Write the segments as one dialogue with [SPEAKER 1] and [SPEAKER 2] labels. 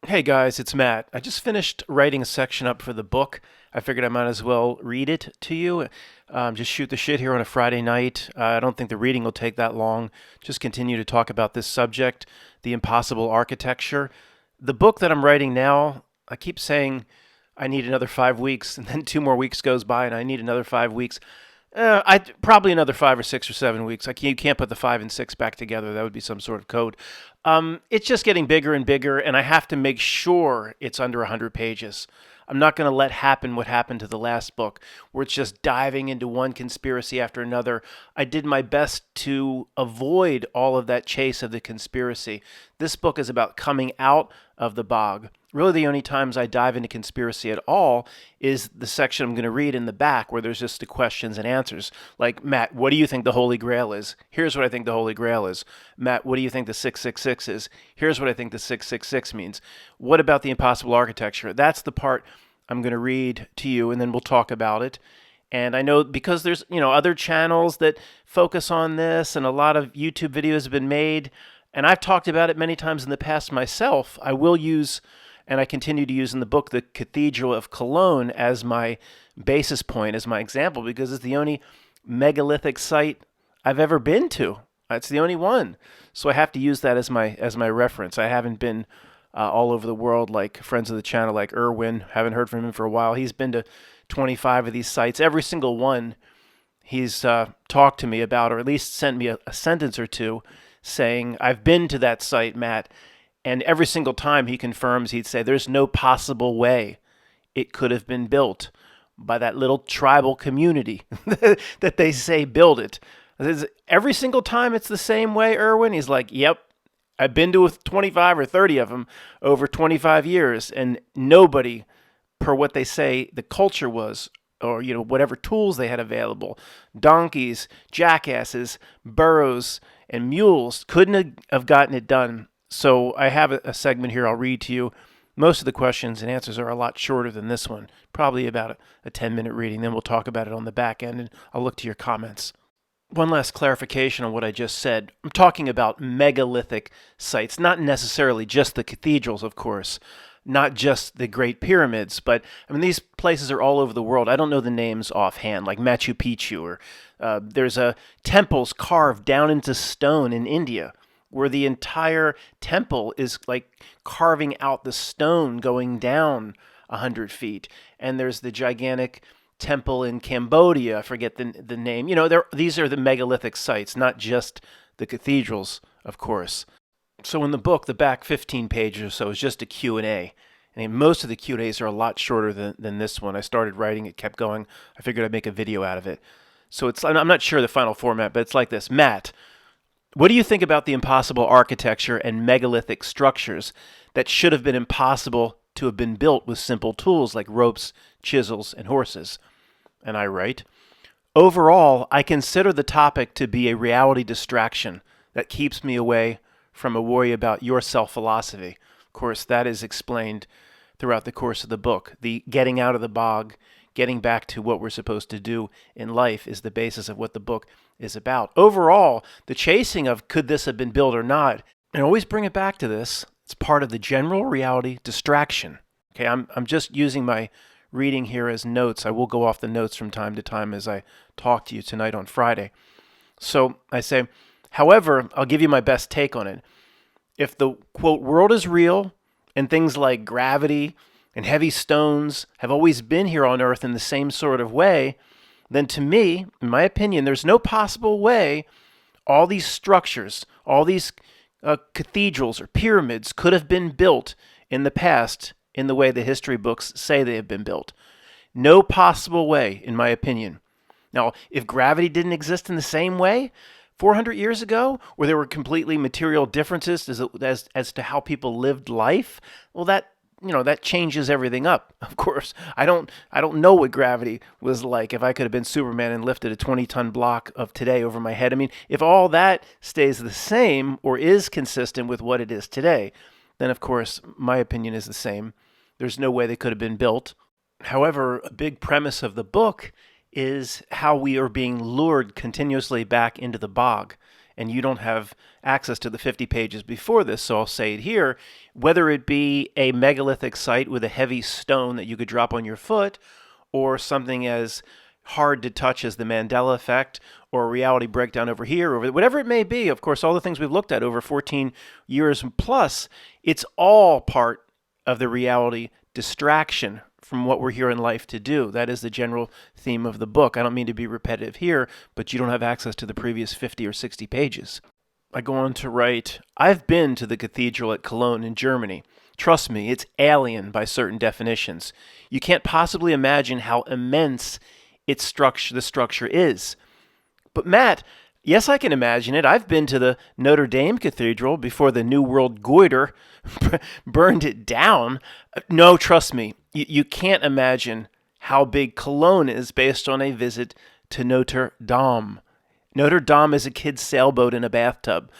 [SPEAKER 1] Hey guys, it's Matt. I just finished writing a section up for the book. I figured I might as well read it to you. Just shoot the shit here on a Friday night. I don't think the reading will take that long. Just continue to talk about this subject, the impossible architecture. The book that I'm writing now, I keep saying I need another 5 weeks, and then 2 more weeks goes by, and I need another 5 weeks. I probably another 5 or 6 or 7 weeks. You can't put the 5 and 6 back together. That would be some sort of code. It's just getting bigger and bigger, and I have to make sure it's under 100 pages. I'm not going to let happen what happened to the last book, where it's just diving into one conspiracy after another. I did my best to avoid all of that chase of the conspiracy. This book is about coming out of the bog. Really, the only times I dive into conspiracy at all is the section I'm going to read in the back where there's just the questions and answers. Like, Matt, what do you think the Holy Grail is? Here's what I think the Holy Grail is. Matt, what do you think the 666 is? Here's what I think the 666 means. What about the impossible architecture? That's the part I'm going to read to you, and then we'll talk about it. And I know because there's, other channels that focus on this, and a lot of YouTube videos have been made, and I've talked about it many times in the past myself. I will use, and I continue to use in the book, the Cathedral of Cologne as my basis point, as my example, because it's the only megalithic site I've ever been to. It's the only one. So I have to use that as my reference. I haven't been all over the world like friends of the channel like Irwin. Haven't heard from him for a while. He's been to 25 of these sites. Every single one he's talked to me about, or at least sent me a sentence or two saying, I've been to that site, Matt. And every single time he confirms, he'd say, there's no possible way it could have been built by that little tribal community that they say build it. Every single time it's the same way, Irwin. He's like, yep, I've been to 25 or 30 of them over 25 years, and nobody, per what they say the culture was, or whatever tools they had available, donkeys, jackasses, burros, and mules, couldn't have gotten it done. So I have a segment here I'll read to you. Most of the questions and answers are a lot shorter than this one, probably about a 10-minute reading. Then we'll talk about it on the back end, and I'll look to your comments. One last clarification on what I just said. I'm talking about megalithic sites, not necessarily just the cathedrals, of course, not just the Great Pyramids, but these places are all over the world. I don't know the names offhand, like Machu Picchu, or there's temples carved down into stone in India, where the entire temple is like carving out the stone going down 100 feet. And there's the gigantic temple in Cambodia. I forget the name. These are the megalithic sites, not just the cathedrals, of course. So in the book, the back 15 pages or so is just a Q&A. And most of the Q&As are a lot shorter than this one. I started writing, it kept going. I figured I'd make a video out of it. So I'm not sure the final format, but it's like this. Matt, what do you think about the impossible architecture and megalithic structures that should have been impossible to have been built with simple tools like ropes, chisels, and horses? And I write, overall, I consider the topic to be a reality distraction that keeps me away from a worry about your self-philosophy. Of course, that is explained throughout the course of the book. The getting out of the bog, getting back to what we're supposed to do in life is the basis of what the book is about. Overall, the chasing of could this have been built or not, and always bring it back to this, it's part of the general reality distraction. Okay, I'm just using my reading here as notes. I will go off the notes from time to time as I talk to you tonight on Friday. So I say, however, I'll give you my best take on it. If the, quote, world is real and things like gravity and heavy stones have always been here on Earth in the same sort of way, then to me, in my opinion, there's no possible way all these structures, all these cathedrals or pyramids could have been built in the past in the way the history books say they have been built. No possible way, in my opinion. Now, if gravity didn't exist in the same way 400 years ago, where there were completely material differences as to how people lived life, well, that changes everything up. Of course, I don't know what gravity was like if I could have been Superman and lifted a 20-ton block of today over my head. If all that stays the same or is consistent with what it is today, then of course my opinion is the same. There's no way they could have been built. However, a big premise of the book is how we are being lured continuously back into the bog. and you don't have access to the 50 pages before this, so I'll say it here. Whether it be a megalithic site with a heavy stone that you could drop on your foot, or something as hard to touch as the Mandela effect, or a reality breakdown over here, or whatever it may be. Of course, all the things we've looked at over 14 years plus, it's all part of the reality distraction from what we're here in life to do. That is the general theme of the book. I don't mean to be repetitive here, but you don't have access to the previous 50 or 60 pages. I go on to write, I've been to the cathedral at Cologne in Germany. Trust me, it's alien by certain definitions. You can't possibly imagine how immense the structure is. But Matt, yes, I can imagine it. I've been to the Notre Dame Cathedral before the New World Goiter burned it down. No, trust me, you can't imagine how big Cologne is based on a visit to Notre Dame. Notre Dame is a kid's sailboat in a bathtub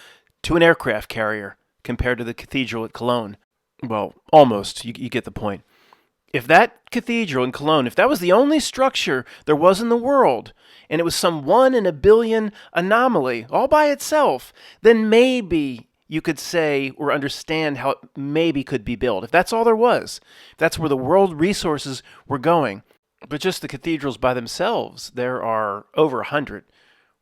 [SPEAKER 1] to an aircraft carrier compared to the cathedral at Cologne. Well, almost. You get the point. If that cathedral in Cologne, if that was the only structure there was in the world, and it was some 1 in a billion anomaly all by itself, then maybe you could say or understand how it maybe could be built. If that's all there was, if that's where the world resources were going. But just the cathedrals by themselves, there are over 100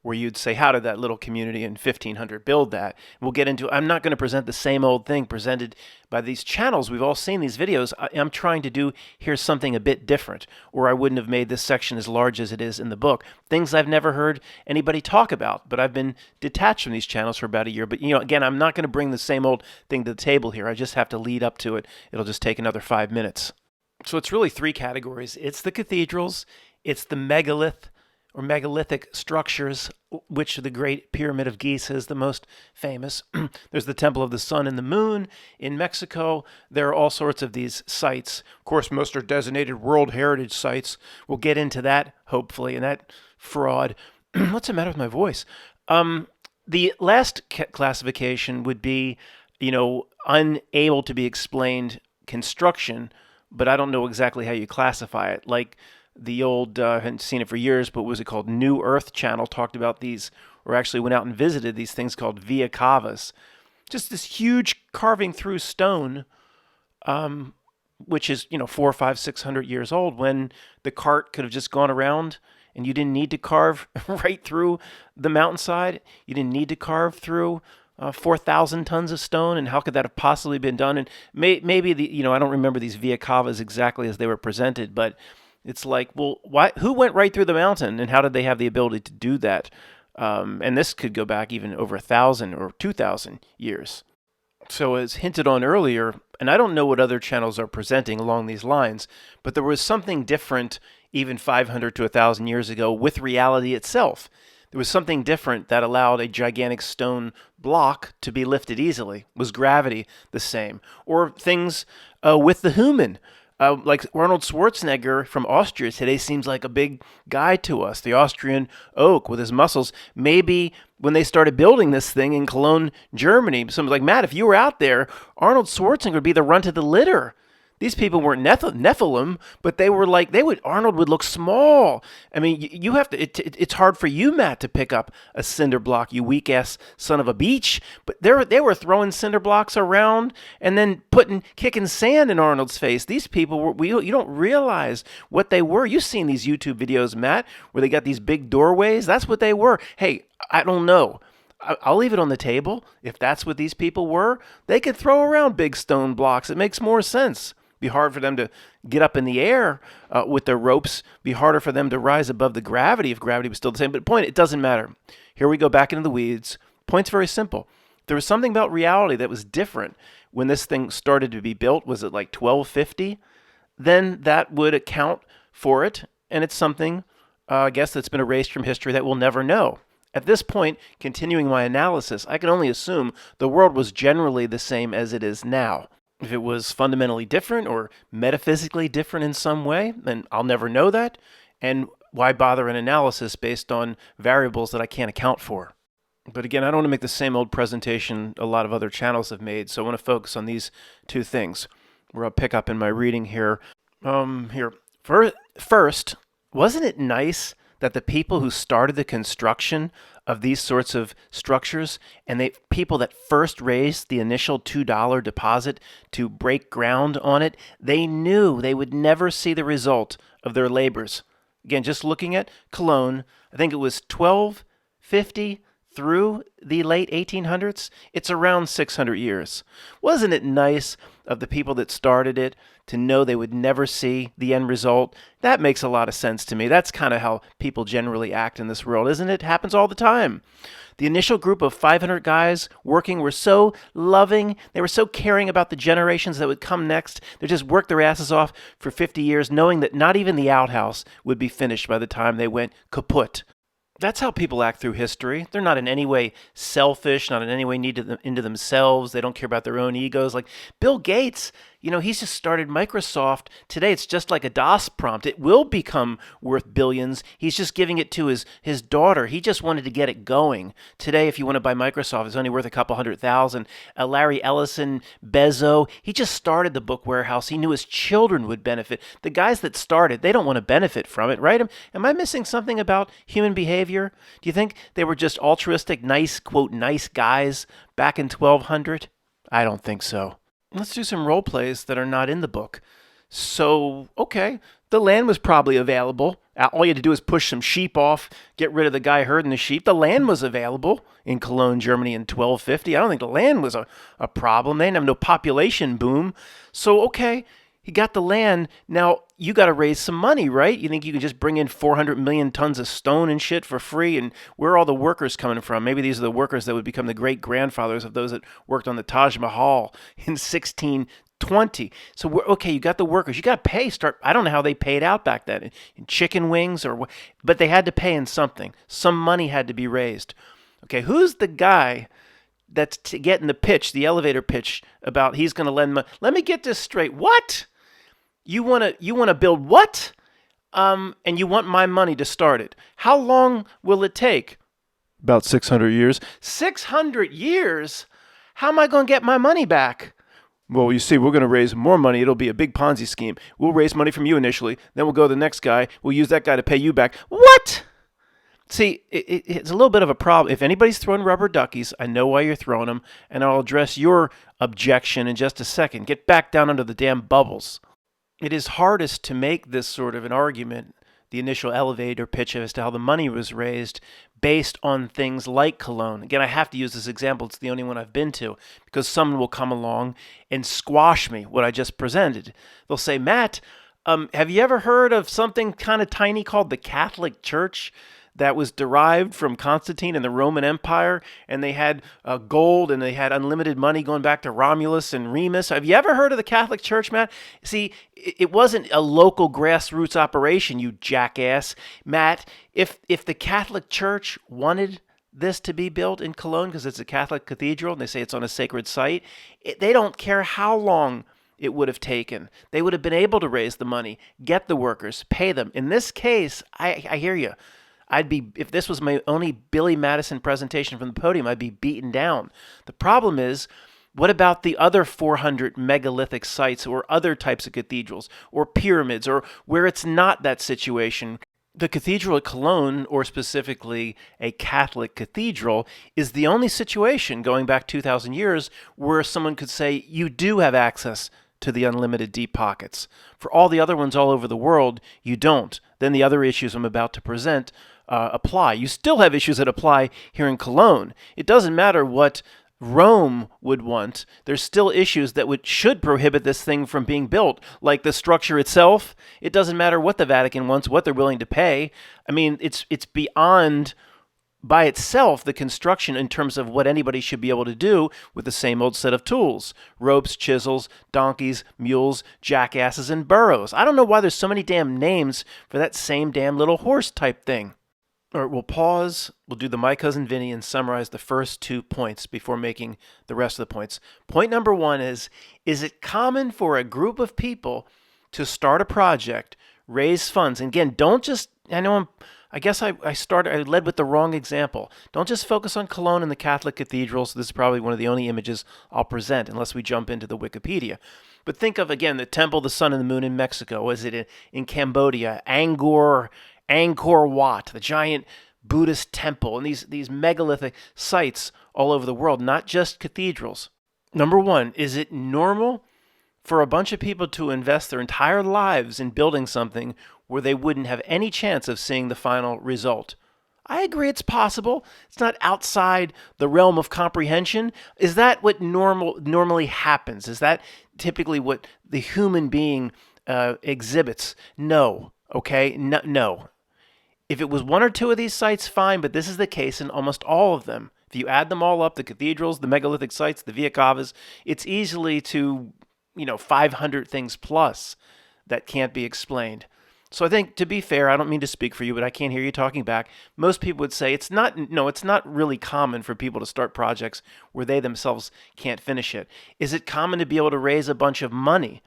[SPEAKER 1] where you'd say, how did that little community in 1500 build that? We'll get into, I'm not going to present the same old thing presented by these channels. We've all seen these videos. I'm trying to do here's something a bit different, or I wouldn't have made this section as large as it is in the book. Things I've never heard anybody talk about, but I've been detached from these channels for about a year. But, again, I'm not going to bring the same old thing to the table here. I just have to lead up to it. It'll just take another 5 minutes. So it's really 3 categories. It's the cathedrals, it's the megalith, or megalithic structures, which the Great Pyramid of Giza is the most famous. There's the Temple of the Sun and the Moon in Mexico. There are all sorts of these sites. Of course, most are designated World Heritage Sites. We'll get into that, hopefully, and that fraud. What's the matter with my voice? The last classification would be, unable to be explained construction, but I don't know exactly how you classify it. Like, the old, I haven't seen it for years, but what was it called? New Earth channel talked about these, or actually went out and visited these things called via cavas. Just this huge carving through stone, which is, 400, 500, 600 years old, when the cart could have just gone around and you didn't need to carve right through the mountainside. You didn't need to carve through 4,000 tons of stone, and how could that have possibly been done? And maybe, I don't remember these via cavas exactly as they were presented, but it's like, well, who went right through the mountain, and how did they have the ability to do that? And this could go back even over 1,000 or 2,000 years. So as hinted on earlier, and I don't know what other channels are presenting along these lines, but there was something different even 500 to 1,000 years ago with reality itself. There was something different that allowed a gigantic stone block to be lifted easily. Was gravity the same? Or things with the human? Like Arnold Schwarzenegger from Austria today seems like a big guy to us, the Austrian oak with his muscles. Maybe when they started building this thing in Cologne, Germany, someone's like, Matt, if you were out there, Arnold Schwarzenegger would be the runt of the litter. These people weren't Nephilim, but they were like, Arnold would look small. I mean, you have to, it's hard for you, Matt, to pick up a cinder block, you weak ass son of a beach. But they were throwing cinder blocks around and then kicking sand in Arnold's face. These people you don't realize what they were. You've seen these YouTube videos, Matt, where they got these big doorways. That's what they were. Hey, I don't know. I'll leave it on the table. If that's what these people were, they could throw around big stone blocks. It makes more sense. Be hard for them to get up in the air with their ropes. Be harder for them to rise above the gravity if gravity was still the same. But it doesn't matter. Here we go back into the weeds. Point's very simple. There was something about reality that was different when this thing started to be built. Was it like 1250? Then that would account for it. And it's something, I guess, that's been erased from history that we'll never know. At this point, continuing my analysis, I can only assume the world was generally the same as it is now. If it was fundamentally different or metaphysically different in some way, then I'll never know that. And why bother an analysis based on variables that I can't account for? But again, I don't want to make the same old presentation a lot of other channels have made, so I want to focus on these 2 things, where I'll pick up in my reading here. First, wasn't it nice that the people who started the construction of these sorts of structures and the people that first raised the initial $2 deposit to break ground on it, they knew they would never see the result of their labors. Again, just looking at Cologne, I think it was 1250 through the late 1800s. It's around 600 years. Wasn't it nice of the people that started it to know they would never see the end result? That makes a lot of sense to me. That's kind of how people generally act in this world, isn't it? It happens all the time. The initial group of 500 guys working were so loving. They were so caring about the generations that would come next. They just worked their asses off for 50 years, knowing that not even the outhouse would be finished by the time they went kaput. That's how people act through history. They're not in any way selfish, not in any way into themselves. They don't care about their own egos. Like Bill Gates, he's just started Microsoft. Today, it's just like a DOS prompt. It will become worth billions. He's just giving it to his daughter. He just wanted to get it going. Today, if you want to buy Microsoft, it's only worth a couple $100,000. Larry Ellison, Bezos, he just started the book warehouse. He knew his children would benefit. The guys that started, they don't want to benefit from it, right? Am I missing something about human behavior? Do you think they were just altruistic, nice, quote, nice guys back in 1200? I don't think so. Let's do some role plays that are not in the book. So, okay, the land was probably available. All you had to do is push some sheep off, get rid of the guy herding the sheep. The land was available in Cologne, Germany in 1250. I don't think the land was a problem. They didn't have no population boom. So, okay, you got the land. Now, you got to raise some money, right? You think you can just bring in 400 million tons of stone and shit for free? And where are all the workers coming from? Maybe these are the workers that would become the great-grandfathers of those that worked on the Taj Mahal in 1620. So, okay, you got the workers. You got to pay. I don't know how they paid out back then, in chicken wings or what, but they had to pay in something. Some money had to be raised. Okay, who's the guy that's getting the pitch, the elevator pitch, about he's going to lend money? Let me get this straight. What? You want to build what? And you want my money to start it. How long will it take? About 600 years. 600 years? How am I going to get my money back? Well, you see, we're going to raise more money. It'll be a big Ponzi scheme. We'll raise money from you initially. Then we'll go to the next guy. We'll use that guy to pay you back. What? See, it's a little bit of a problem. If anybody's throwing rubber duckies, I know why you're throwing them, and I'll address your objection in just a second. Get back down under the damn bubbles. It is hardest to make this sort of an argument, the initial elevator pitch as to how the money was raised, based on things like Cologne. Again, I have to use this example. It's the only one I've been to, because someone will come along and squash me, what I just presented. They'll say, Matt, have you ever heard of something kind of tiny called the Catholic Church? That was derived from Constantine and the Roman Empire, and they had gold and they had unlimited money going back to Romulus and Remus. Have you ever heard of the Catholic Church, Matt? See, it wasn't a local grassroots operation, you jackass. Matt, if the Catholic Church wanted this to be built in Cologne because it's a Catholic cathedral and they say it's on a sacred site, they don't care how long it would have taken. They would have been able to raise the money, get the workers, pay them. In this case, I hear you. If this was my only Billy Madison presentation from the podium, I'd be beaten down. The problem is, what about the other 400 megalithic sites or other types of cathedrals or pyramids or where it's not that situation? The cathedral at Cologne, or specifically a Catholic cathedral, is the only situation going back 2,000 years where someone could say you do have access to the unlimited deep pockets. For all the other ones all over the world, you don't. Then the other issues I'm about to present apply. You still have issues that apply here in Cologne. It doesn't matter what Rome would want. There's still issues that should prohibit this thing from being built, like the structure itself. It doesn't matter what the Vatican wants, what they're willing to pay. I mean, it's beyond by itself the construction in terms of what anybody should be able to do with the same old set of tools: ropes, chisels, donkeys, mules, jackasses, and burros. I don't know why there's so many damn names for that same damn little horse type thing. All right, we'll pause. We'll do the My Cousin Vinny and summarize the first 2 points before making the rest of the points. Point number 1 is it common for a group of people to start a project, raise funds? And again, don't just, I led with the wrong example. Don't just focus on Cologne and the Catholic cathedrals. This is probably one of the only images I'll present unless we jump into the Wikipedia. But think of, again, the Temple of the Sun and the Moon in Mexico. Was it in Cambodia, Angkor, Angkor Wat, the giant Buddhist temple, and these megalithic sites all over the world, not just cathedrals. Number one, is it normal for a bunch of people to invest their entire lives in building something where they wouldn't have any chance of seeing the final result? I agree it's possible. It's not outside the realm of comprehension. Is that what normally happens? Is that typically what the human being exhibits? No. Okay? No. If it was one or two of these sites, fine, but this is the case in almost all of them. If you add them all up, the cathedrals, the megalithic sites, the Via Cavas, it's easily to, 500 things plus that can't be explained. So I think, to be fair, I don't mean to speak for you, but I can't hear you talking back. Most people would say it's not really common for people to start projects where they themselves can't finish it. Is it common to be able to raise a bunch of money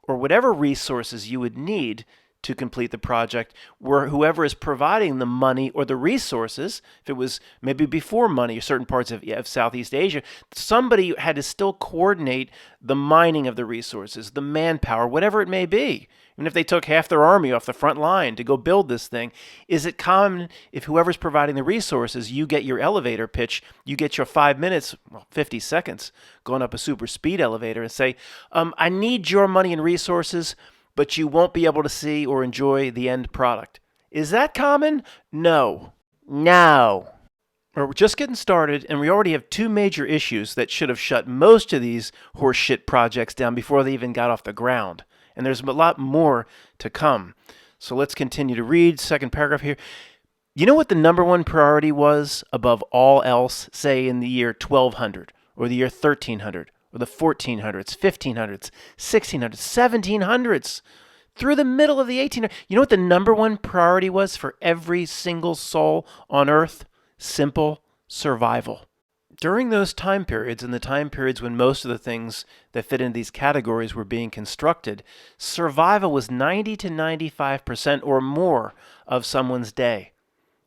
[SPEAKER 1] or whatever resources you would need to complete the project, where whoever is providing the money or the resources, if it was maybe before money, certain parts of Southeast Asia, somebody had to still coordinate the mining of the resources, the manpower, whatever it may be. Even if they took half their army off the front line to go build this thing, is it common if whoever's providing the resources, you get your elevator pitch, you get your 5 minutes, 50 seconds, going up a super speed elevator and say, I need your money and resources, but you won't be able to see or enjoy the end product. Is that common? No. We're just getting started, and we already have two major issues that should have shut most of these horseshit projects down before they even got off the ground. And there's a lot more to come. So let's continue to read. Second paragraph here. You know what the number one priority was above all else, say in the year 1200 or the year 1300? Or the 1400s, 1500s, 1600s, 1700s, through the middle of the 1800s. You know what the number one priority was for every single soul on earth? Simple survival. During those time periods, and the time periods when most of the things that fit into these categories were being constructed, survival was 90 to 95% or more of someone's day.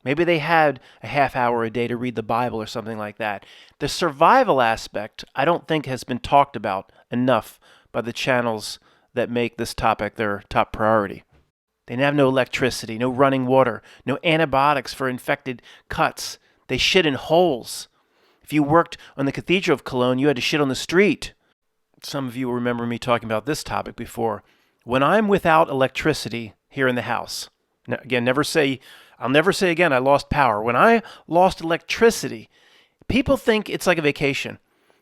[SPEAKER 1] Maybe they had a half hour a day to read the Bible or something like that. The survival aspect, I don't think, has been talked about enough by the channels that make this topic their top priority. They have no electricity, no running water, no antibiotics for infected cuts. They shit in holes. If you worked on the Cathedral of Cologne, you had to shit on the street. Some of you will remember me talking about this topic before. When I'm without electricity here in the house, now, again, I'll never say again I lost power. When I lost electricity, people think it's like a vacation.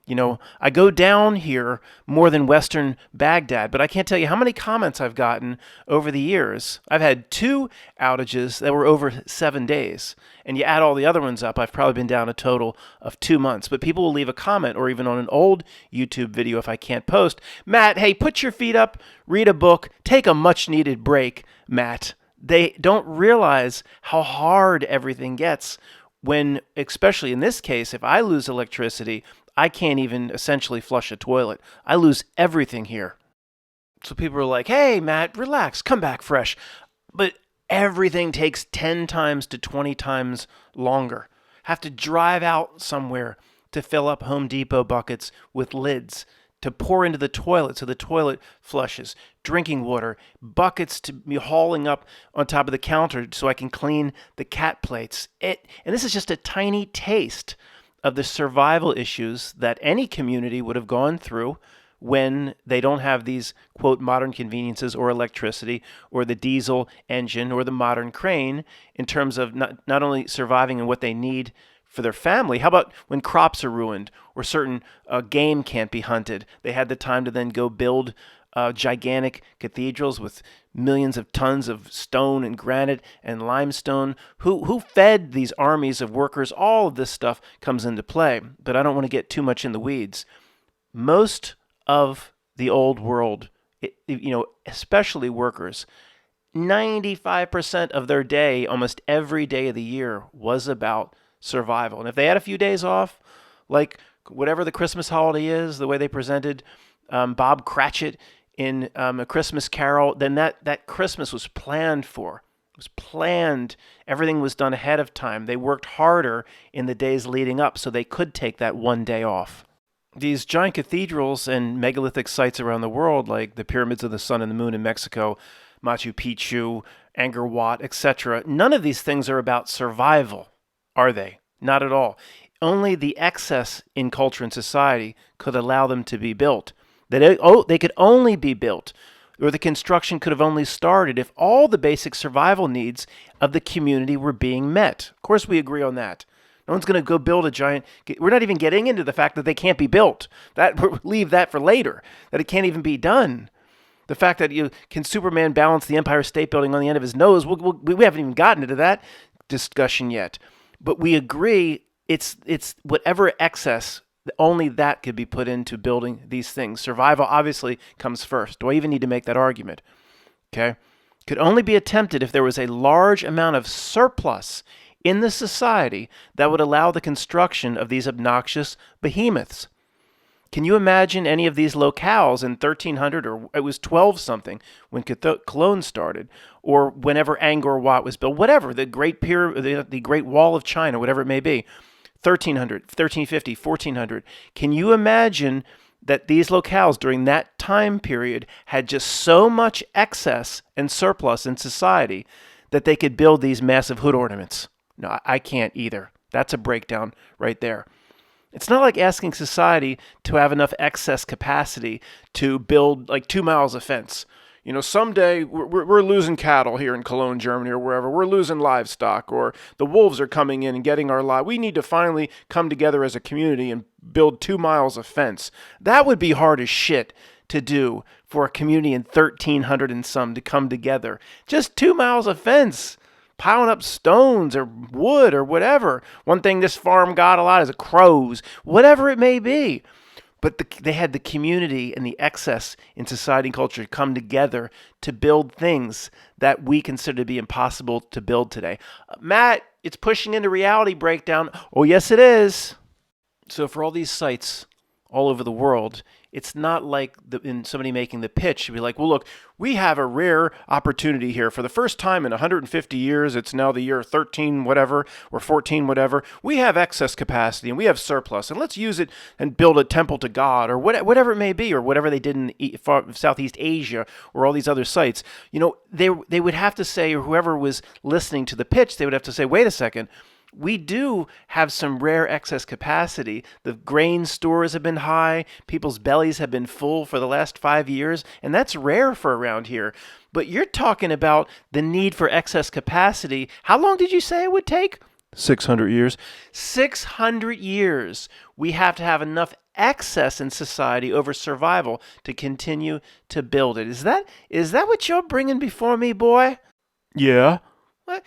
[SPEAKER 1] I go down here more than Western Baghdad, but I can't tell you how many comments I've gotten over the years. I've had 2 outages that were over 7 days, and you add all the other ones up, I've probably been down a total of 2 months. But people will leave a comment, or even on an old YouTube video if I can't post, Matt, hey, put your feet up, read a book, take a much-needed break, Matt. They don't realize how hard everything gets when, especially in this case, if I lose electricity, I can't even essentially flush a toilet. I lose everything here. So people are like, hey, Matt, relax, come back fresh. But everything takes 10 times to 20 times longer. Have to drive out somewhere to fill up Home Depot buckets with lids, to pour into the toilet so the toilet flushes, drinking water, buckets to be hauling up on top of the counter so I can clean the cat plates. And this is just a tiny taste of the survival issues that any community would have gone through when they don't have these, quote, modern conveniences or electricity or the diesel engine or the modern crane in terms of not only surviving and what they need for their family. How about when crops are ruined or certain game can't be hunted? They had the time to then go build gigantic cathedrals with millions of tons of stone and granite and limestone. Who fed these armies of workers? All of this stuff comes into play, but I don't want to get too much in the weeds. Most of the old world, especially workers, 95% of their day, almost every day of the year, was about survival. And if they had a few days off, like whatever the Christmas holiday is, the way they presented Bob Cratchit in A Christmas Carol, then that Christmas was planned for. It was planned. Everything was done ahead of time. They worked harder in the days leading up so they could take that one day off. These giant cathedrals and megalithic sites around the world, like the Pyramids of the Sun and the Moon in Mexico, Machu Picchu, Angkor Wat, etc. None of these things are about survival, are they? Not at all. Only the excess in culture and society could allow them to be built. They could only be built, or the construction could have only started if all the basic survival needs of the community were being met. Of course, we agree on that. No one's going to go build a giant. We're not even getting into the fact that they can't be built. Leave that for later. That it can't even be done. The fact that can Superman balance the Empire State Building on the end of his nose? We haven't even gotten into that discussion yet. But we agree it's whatever excess, only that could be put into building these things. Survival obviously comes first. Do I even need to make that argument? Okay. Could only be attempted if there was a large amount of surplus in the society that would allow the construction of these obnoxious behemoths. Can you imagine any of these locales in 1300, or it was 12 something when Cologne started, or whenever Angkor Wat was built, whatever, the Great the Great Wall of China, whatever it may be, 1300, 1350, 1400. Can you imagine that these locales during that time period had just so much excess and surplus in society that they could build these massive hood ornaments? No, I can't either. That's a breakdown right there. It's not like asking society to have enough excess capacity to build like 2 miles of fence. Someday we're losing cattle here in Cologne, Germany, or wherever. We're losing livestock, or the wolves are coming in and getting our live. We need to finally come together as a community and build 2 miles of fence. That would be hard as shit to do for a community in 1300 and some to come together. Just 2 miles of fence. Piling up stones or wood or whatever. One thing this farm got a lot is crows, whatever it may be. But they had the community and the excess in society and culture come together to build things that we consider to be impossible to build today. Matt, it's pushing into reality breakdown. Oh, yes, it is. So for all these sites all over the world, it's not like in somebody making the pitch to be like, well, look, we have a rare opportunity here. For the first time in 150 years, it's now the year 13 whatever or 14 whatever. We have excess capacity and we have surplus, and let's use it and build a temple to God, or whatever it may be, or whatever they did in Southeast Asia or all these other sites. They would have to say, or whoever was listening to the pitch, they would have to say, wait a second. We do have some rare excess capacity. The grain stores have been high. People's bellies have been full for the last 5 years, and that's rare for around here. But you're talking about the need for excess capacity. How long did you say it would take? 600 years. 600 years. We have to have enough excess in society over survival to continue to build it. Is that what you're bringing before me, boy? Yeah. What?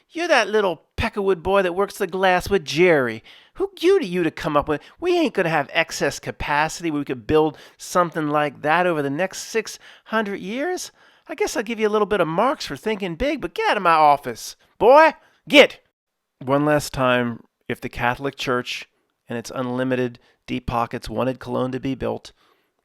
[SPEAKER 1] You're that little Peckerwood boy that works the glass with Jerry. Who you to come up with? We ain't going to have excess capacity where we could build something like that over the next 600 years. I guess I'll give you a little bit of marks for thinking big, but get out of my office. Boy, get! One last time, if the Catholic Church and its unlimited deep pockets wanted Cologne to be built,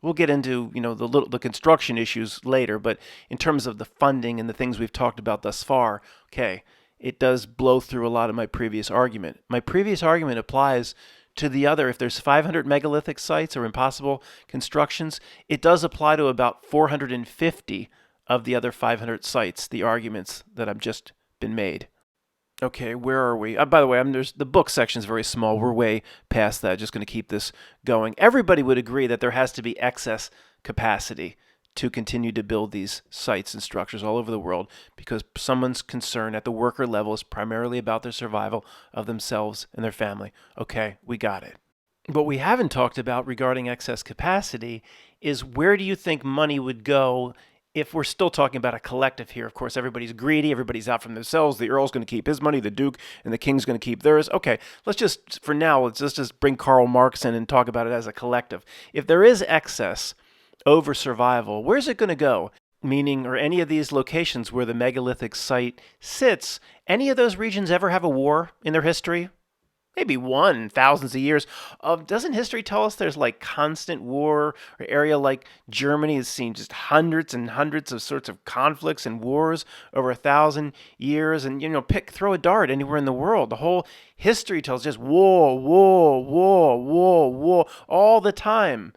[SPEAKER 1] we'll get into the construction issues later, but in terms of the funding and the things we've talked about thus far, okay, it does blow through a lot of my previous argument. My previous argument applies to the other. If there's 500 megalithic sites or impossible constructions, it does apply to about 450 of the other 500 sites, the arguments that have just been made. Okay, where are we? By the way, the book section is very small. We're way past that. Just going to keep this going. Everybody would agree that there has to be excess capacity to continue to build these sites and structures all over the world, because someone's concern at the worker level is primarily about their survival of themselves and their family. Okay, we got it. What we haven't talked about regarding excess capacity is, where do you think money would go if we're still talking about a collective here? Of course, everybody's greedy. Everybody's out for themselves. The Earl's going to keep his money, the Duke and the King's going to keep theirs. Okay, let's just bring Karl Marx in and talk about it as a collective. If there is excess over survival, where's it going to go? Meaning, or any of these locations where the megalithic site sits, any of those regions ever have a war in their history? Maybe one in thousands of years. Doesn't history tell us there's like constant war? Or area like Germany has seen just hundreds and hundreds of sorts of conflicts and wars over 1,000 years. And, throw a dart anywhere in the world. The whole history tells just war, war, war, war, war all the time.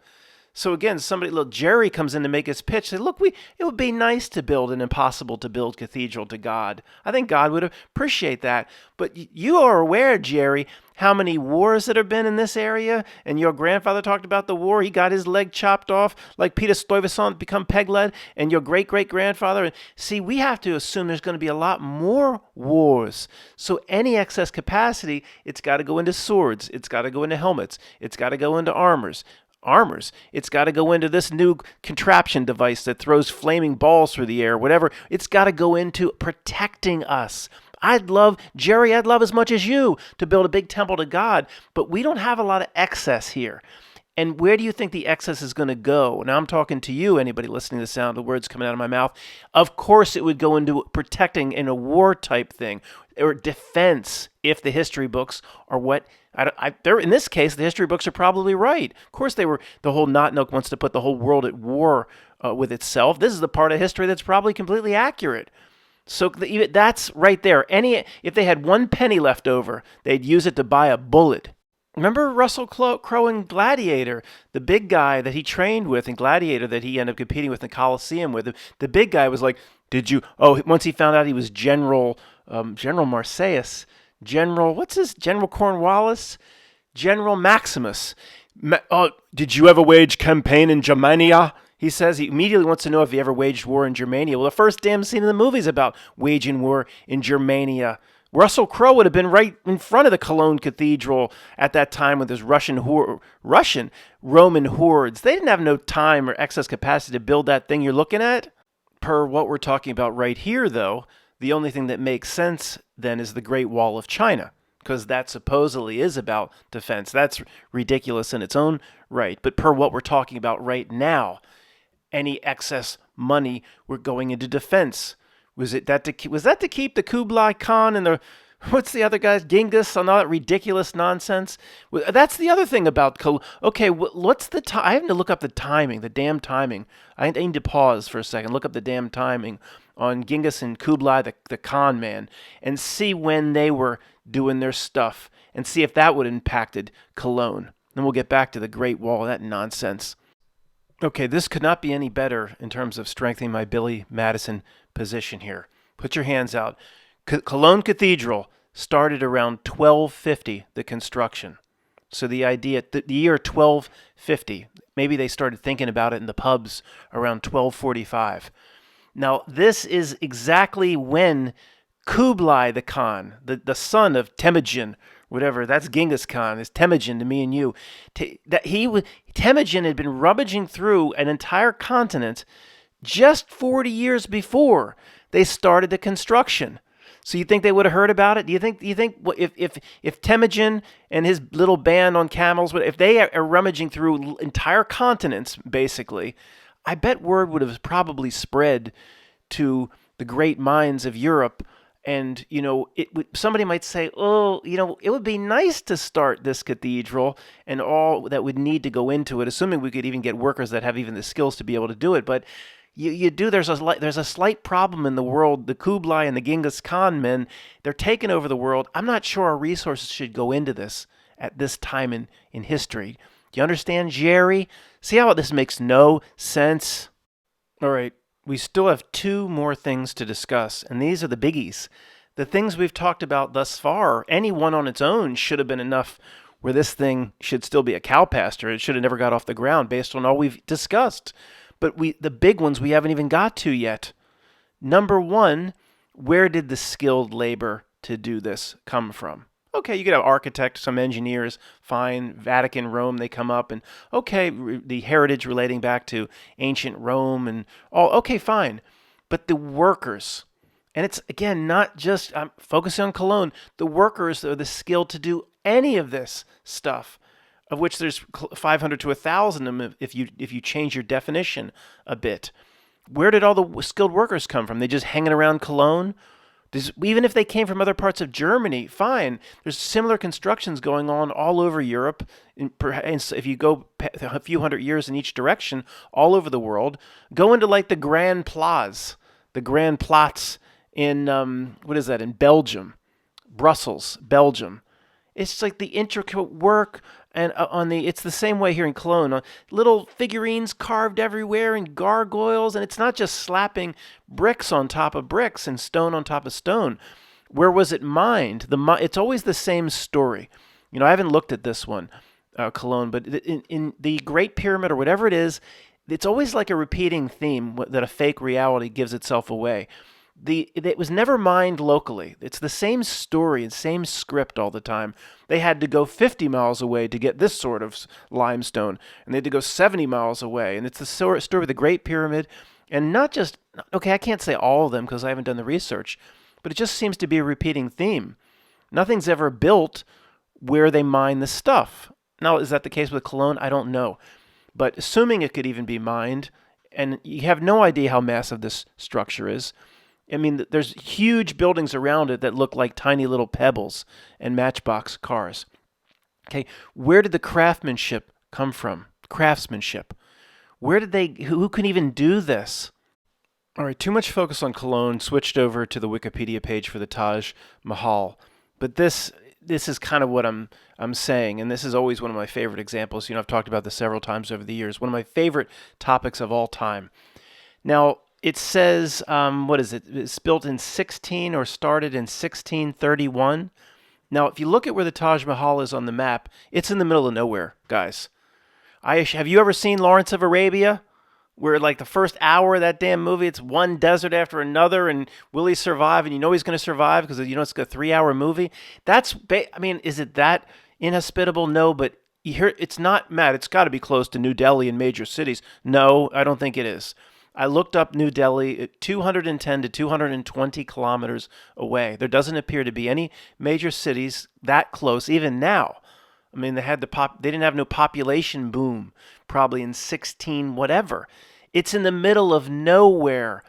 [SPEAKER 1] So again, look, Jerry comes in to make his pitch. Say, look, it would be nice to build an impossible to build cathedral to God. I think God would appreciate that. But you are aware, Jerry, how many wars that have been in this area. And your grandfather talked about the war. He got his leg chopped off like Peter Stuyvesant become peg-led. And your great-great-grandfather. See, we have to assume there's going to be a lot more wars. So any excess capacity, it's got to go into swords. It's got to go into helmets. It's got to go into armors. It's got to go into this new contraption device that throws flaming balls through the air, whatever. It's got to go into protecting us. Jerry, I'd love as much as you to build a big temple to God, but we don't have a lot of excess here. And where do you think the excess is going to go? Now I'm talking to you, anybody listening to the sound of words coming out of my mouth. Of course it would go into protecting in a war type thing or defense if the history books are what they're in this case, the history books are probably right. Of course they were. The whole Knock wants to put the whole world at war with itself. This is the part of history that's probably completely accurate. So that's right there. If they had one penny left over, they'd use it to buy a bullet. Remember Russell Crowe in Gladiator, the big guy that he trained with in Gladiator that he ended up competing with in the Coliseum with. The big guy was like, once he found out he was General Marsyas, General Cornwallis? General Maximus. Did you ever wage campaign in Germania? He says he immediately wants to know if he ever waged war in Germania. Well, the first damn scene in the movie is about waging war in Germania. Russell Crowe would have been right in front of the Cologne Cathedral at that time with his Roman hordes. They didn't have no time or excess capacity to build that thing you're looking at. Per what we're talking about right here, though, the only thing that makes sense then is the Great Wall of China, because that supposedly is about defense. That's ridiculous in its own right. But per what we're talking about right now, any excess money were going into defense. Was that to keep the Kublai Khan and the what's the other guys, Genghis, on all that ridiculous nonsense? That's the other thing about okay. What's the time? I have to look up the timing, the damn timing. I need to pause for a second, look up the damn timing on Genghis and Kublai, the Khan man, and see when they were doing their stuff, and see if that would have impacted Cologne. Then we'll get back to the Great Wall, that nonsense. Okay, this could not be any better in terms of strengthening my Billy Madison position here. Put your hands out. Cologne Cathedral started around 1250, the construction. So the idea, the year 1250, maybe they started thinking about it in the pubs around 1245. Now, this is exactly when Kublai the Khan, the son of Temujin, whatever, that's Genghis Khan, is Temujin to me and you. Temujin had been rummaging through an entire continent just 40 years before they started the construction. So you think they would have heard about it? Do you think if Temujin and his little band on camels, if they are rummaging through entire continents, basically, I bet word would have probably spread to the great minds of Europe. And, somebody might say, it would be nice to start this cathedral and all that would need to go into it, assuming we could even get workers that have even the skills to be able to do it. But there's a slight problem in the world. The Kublai and the Genghis Khan men, they're taking over the world. I'm not sure our resources should go into this at this time in history. Do you understand, Jerry? See how this makes no sense? All right. We still have two more things to discuss, and these are the biggies. The things we've talked about thus far, any one on its own should have been enough where this thing should still be a cow pasture. It should have never got off the ground based on all we've discussed. But the big ones we haven't even got to yet. Number one, where did the skilled labor to do this come from? Okay, you could have architects, some engineers, fine, Vatican, Rome, they come up, and okay, the heritage relating back to ancient Rome and all, okay, fine. But the workers, and it's, again, not just, I'm focusing on Cologne, the workers are the skill to do any of this stuff, of which there's 500 to 1,000 if you change your definition a bit. Where did all the skilled workers come from? They just hanging around Cologne? Even if they came from other parts of Germany, fine. There's similar constructions going on all over Europe. And if you go a few hundred years in each direction, all over the world, go into like the Grand Place in, in Belgium, Brussels, Belgium. It's like the intricate work, and it's the same way here in Cologne. Little figurines carved everywhere and gargoyles, and it's not just slapping bricks on top of bricks and stone on top of stone. Where was it mined? It's always the same story. I haven't looked at this one, Cologne, but in the Great Pyramid or whatever it is, it's always like a repeating theme that a fake reality gives itself away. It was never mined locally. It's the same story and same script all the time. They had to go 50 miles away to get this sort of limestone, and they had to go 70 miles away. And it's the story of the Great Pyramid, and not just, okay, I can't say all of them because I haven't done the research, but it just seems to be a repeating theme. Nothing's ever built where they mine the stuff. Now, is that the case with Cologne? I don't know. But assuming it could even be mined, and you have no idea how massive this structure is. I mean, there's huge buildings around it that look like tiny little pebbles and matchbox cars. Okay, where did the craftsmanship come from? Craftsmanship. Who can even do this? All right, too much focus on Cologne, switched over to the Wikipedia page for the Taj Mahal. But this is kind of what I'm saying, and this is always one of my favorite examples. I've talked about this several times over the years. One of my favorite topics of all time. Now, it says, what is it? It's built in started in 1631. Now, if you look at where the Taj Mahal is on the map, it's in the middle of nowhere, guys. Have you ever seen Lawrence of Arabia? Where like the first hour of that damn movie, it's one desert after another, and will he survive? And he's going to survive because it's a 3-hour movie. Is it that inhospitable? No, but you hear it's not, Matt. It's got to be close to New Delhi and major cities. No, I don't think it is. I looked up New Delhi, 210 to 220 kilometers away. There doesn't appear to be any major cities that close, even now. I mean, they didn't have no population boom, probably in 16 whatever. It's in the middle of nowhere.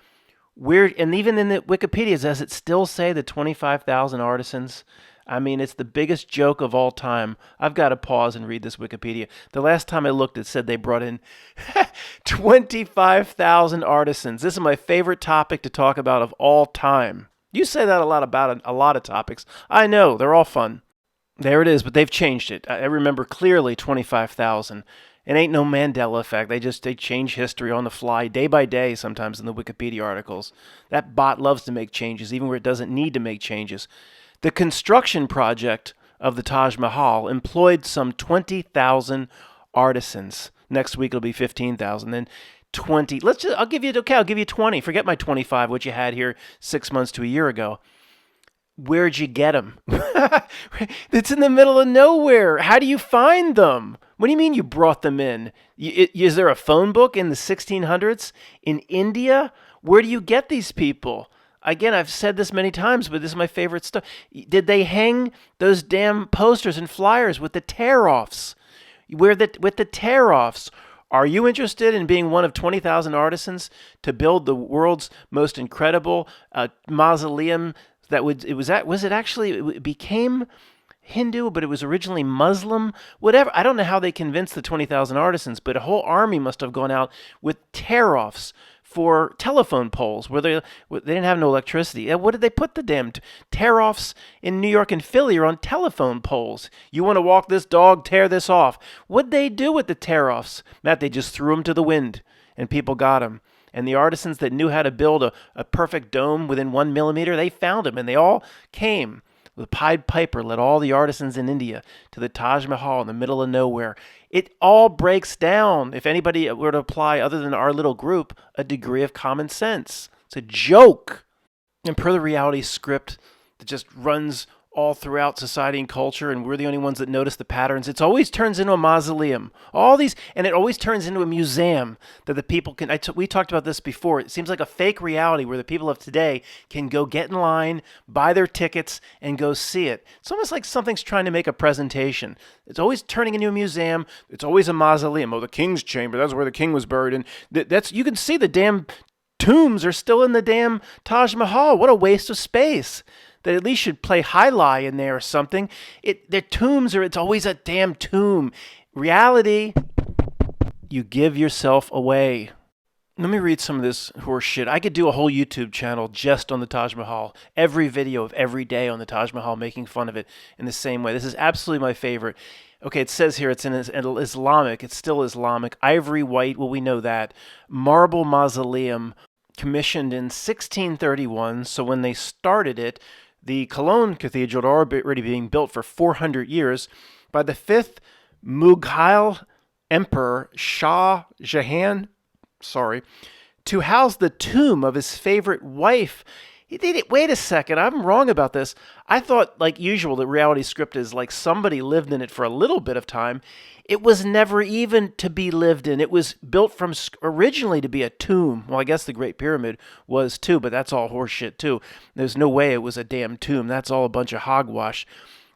[SPEAKER 1] And even in the Wikipedia, does it still say the 25,000 artisans? I mean, it's the biggest joke of all time. I've got to pause and read this Wikipedia. The last time I looked, it said they brought in 25,000 artisans. This is my favorite topic to talk about of all time. You say that a lot about a lot of topics. I know, they're all fun. There it is, but they've changed it. I remember clearly 25,000. It ain't no Mandela effect. They change history on the fly, day by day, sometimes in the Wikipedia articles. That bot loves to make changes, even where it doesn't need to make changes. The construction project of the Taj Mahal employed some 20,000 artisans. Next week it'll be 15,000. Then 20. I'll give you 20. Forget my 25, which you had here 6 months to a year ago. Where'd you get them? It's in the middle of nowhere. How do you find them? What do you mean you brought them in? Is there a phone book in the 1600s in India? Where do you get these people? Again, I've said this many times, but this is my favorite stuff. Did they hang those damn posters and flyers with the tear-offs? With the tear-offs? Are you interested in being one of 20,000 artisans to build the world's most incredible mausoleum? It became Hindu, but it was originally Muslim, whatever. I don't know how they convinced the 20,000 artisans, but a whole army must have gone out with tear-offs for telephone poles where they didn't have no electricity. What did they put the damn tear-offs in New York and Philly are on telephone poles? You want to walk this dog, tear this off. What'd they do with the tear-offs? Matt, they just threw them to the wind, and people got them. And the artisans that knew how to build a perfect dome within 1 millimeter, they found them, and they all came. The Pied Piper led all the artisans in India to the Taj Mahal in the middle of nowhere. It all breaks down, if anybody were to apply, other than our little group, a degree of common sense. It's a joke. And per the reality script that just runs all throughout society and culture, and we're the only ones that notice the patterns. It always turns into a mausoleum. And it always turns into a museum that the people can. We talked about this before. It seems like a fake reality where the people of today can go get in line, buy their tickets, and go see it. It's almost like something's trying to make a presentation. It's always turning into a museum. It's always a mausoleum. Oh, the king's chamber. That's where the king was buried. And you can see the damn tombs are still in the damn Taj Mahal. What a waste of space. That at least should play highlight in there or something. Their tombs it's always a damn tomb. Reality, you give yourself away. Let me read some of this horse shit. I could do a whole YouTube channel just on the Taj Mahal. Every video of every day on the Taj Mahal making fun of it in the same way. This is absolutely my favorite. Okay, it says here it's in Islamic. It's still Islamic. Ivory white, well, we know that. Marble mausoleum commissioned in 1631. So when they started it, the Cologne Cathedral had already being built for 400 years. By the 5th Mughal Emperor Shah Jahan, to house the tomb of his favorite wife. Wait a second, I'm wrong about this. I thought, like usual, the reality script is like somebody lived in it for a little bit of time. It was never even to be lived in. It was built from originally to be a tomb. Well, I guess the Great Pyramid was too, but that's all horseshit too. There's no way it was a damn tomb. That's all a bunch of hogwash.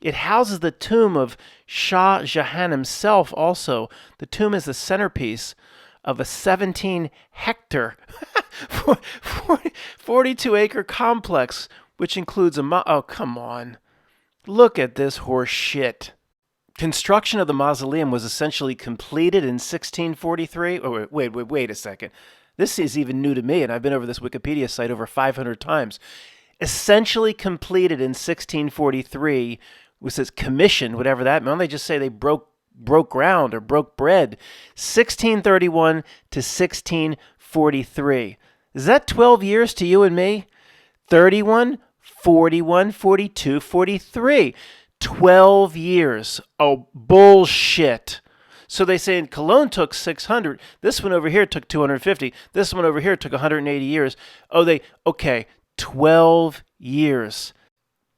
[SPEAKER 1] It houses the tomb of Shah Jahan himself also. The tomb is the centerpiece of a 17-hectare, 42-acre complex, which includes oh, come on. Look at this horse shit. Construction of the mausoleum was essentially completed in 1643. Oh, wait a second. This is even new to me, and I've been over this Wikipedia site over 500 times. Essentially completed in 1643, which says commissioned, whatever that means. Why don't they just say they broke ground or broke bread? 1631 to 1643. Is that 12 years to you and me? 31, 41, 42, 43. 12 years. Oh, bullshit. So they say in Cologne took 600. This one over here took 250. This one over here took 180 years. Okay, 12 years.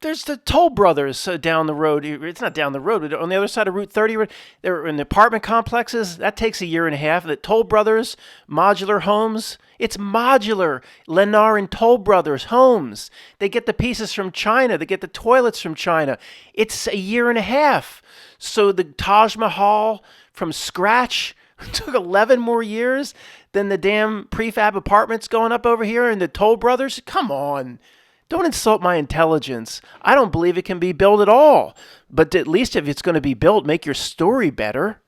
[SPEAKER 1] There's the Toll Brothers down the road. It's not down the road. On the other side of Route 30, they're in the apartment complexes. That takes a year and a half. The Toll Brothers modular homes. It's modular. Lennar and Toll Brothers homes. They get the pieces from China. They get the toilets from China. It's a year and a half. So the Taj Mahal from scratch took 11 more years than the damn prefab apartments going up over here and the Toll Brothers. Come on. Don't insult my intelligence. I don't believe it can be built at all. But at least if it's going to be built, make your story better.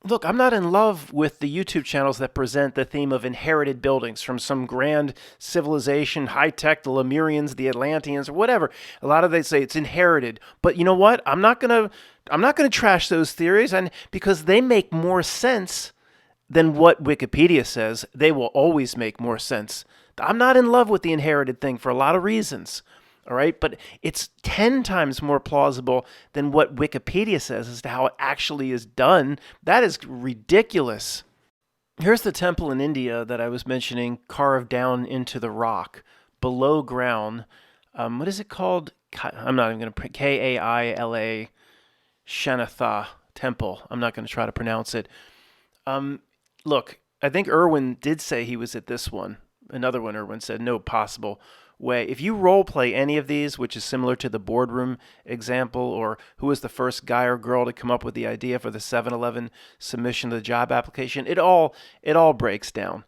[SPEAKER 1] Look, I'm not in love with the YouTube channels that present the theme of inherited buildings from some grand civilization, high-tech, the Lemurians, the Atlanteans, or whatever. A lot of they say it's inherited. But you know what? I'm not gonna trash those theories, and because they make more sense than what Wikipedia says. They will always make more sense. I'm not in love with the inherited thing for a lot of reasons, all right? But it's 10 times more plausible than what Wikipedia says as to how it actually is done. That is ridiculous. Here's the temple in India that I was mentioning, carved down into the rock, below ground. What is it called? I'm not even going to... Kaila Shanatha Temple. I'm not going to try to pronounce it. Look, I think Irwin did say he was at this one. Another one, Irwin said, no possible way. If you role play any of these, which is similar to the boardroom example, or who was the first guy or girl to come up with the idea for the 7-Eleven submission to the job application, it all breaks down.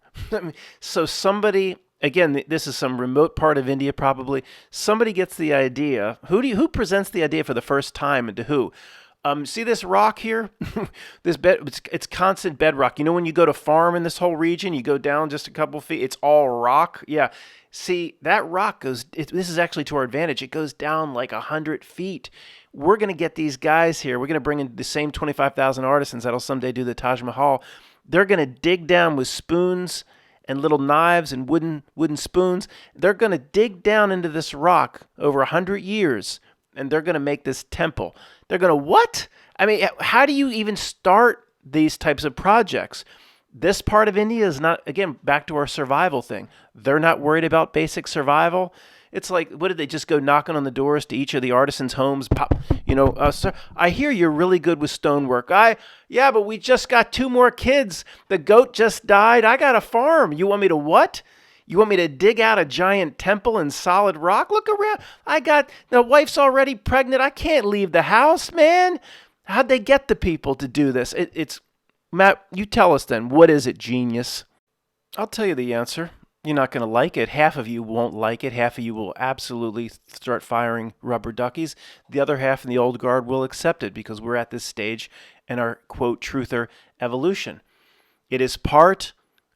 [SPEAKER 1] So somebody, again, this is some remote part of India probably, somebody gets the idea. Who presents the idea for the first time and to who? See this rock here? It's constant bedrock. You know when you go to farm in this whole region, you go down just a couple feet, it's all rock? Yeah. See, that rock goes, this is actually to our advantage. It goes down like 100 feet. We're going to get these guys here. We're going to bring in the same 25,000 artisans that'll someday do the Taj Mahal. They're going to dig down with spoons and little knives and wooden spoons. They're going to dig down into this rock over 100 years, and they're going to make this temple. They're going to what? I mean, how do you even start these types of projects? This part of India is not, again, back to our survival thing. They're not worried about basic survival. It's like, what did they just go knocking on the doors to each of the artisans' homes? Pop, sir, I hear you're really good with stonework. Yeah, but we just got 2 more kids. The goat just died. I got a farm. You want me to what? You want me to dig out a giant temple in solid rock? Look around. The wife's already pregnant. I can't leave the house, man. How'd they get the people to do this? It's Matt, you tell us then. What is it, genius? I'll tell you the answer. You're not going to like it. Half of you won't like it. Half of you will absolutely start firing rubber duckies. The other half in the old guard will accept it because we're at this stage in our, quote, truther evolution. It is part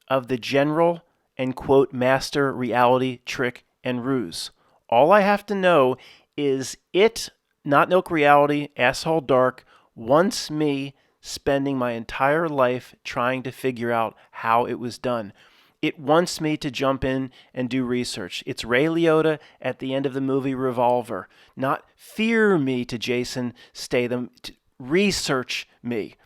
[SPEAKER 1] of the general and quote master reality trick and ruse. All I have to know is it, not Milk Reality, Asshole Dark, wants me spending my entire life trying to figure out how it was done. It wants me to jump in and do research. It's Ray Liotta at the end of the movie Revolver. Not fear me to Jason Statham. Research me.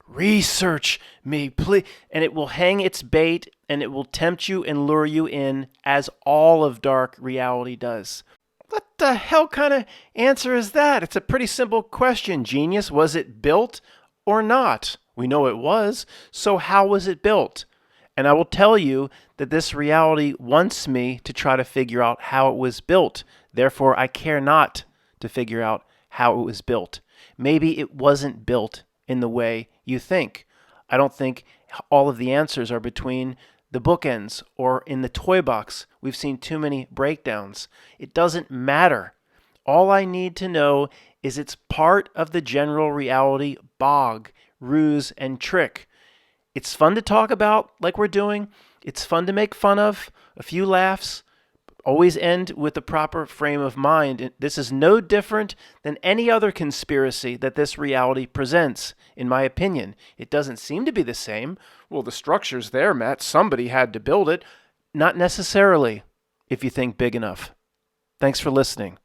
[SPEAKER 1] Research me, please. And it will hang its bait and it will tempt you and lure you in as all of Dark Reality does. What the hell kind of answer is that? It's a pretty simple question, genius. Was it built or not? We know it was. So how was it built? And I will tell you that this reality wants me to try to figure out how it was built. Therefore, I care not to figure out how it was built. Maybe it wasn't built in the way you think. I don't think all of the answers are between the bookends or in the toy box. We've seen too many breakdowns. It doesn't matter. All I need to know is it's part of the general reality bog, ruse, and trick. It's fun to talk about like we're doing. It's fun to make fun of, a few laughs. Always end with the proper frame of mind. This is no different than any other conspiracy that this reality presents, in my opinion. It doesn't seem to be the same. Well, the structure's there, Matt. Somebody had to build it. Not necessarily, if you think big enough. Thanks for listening.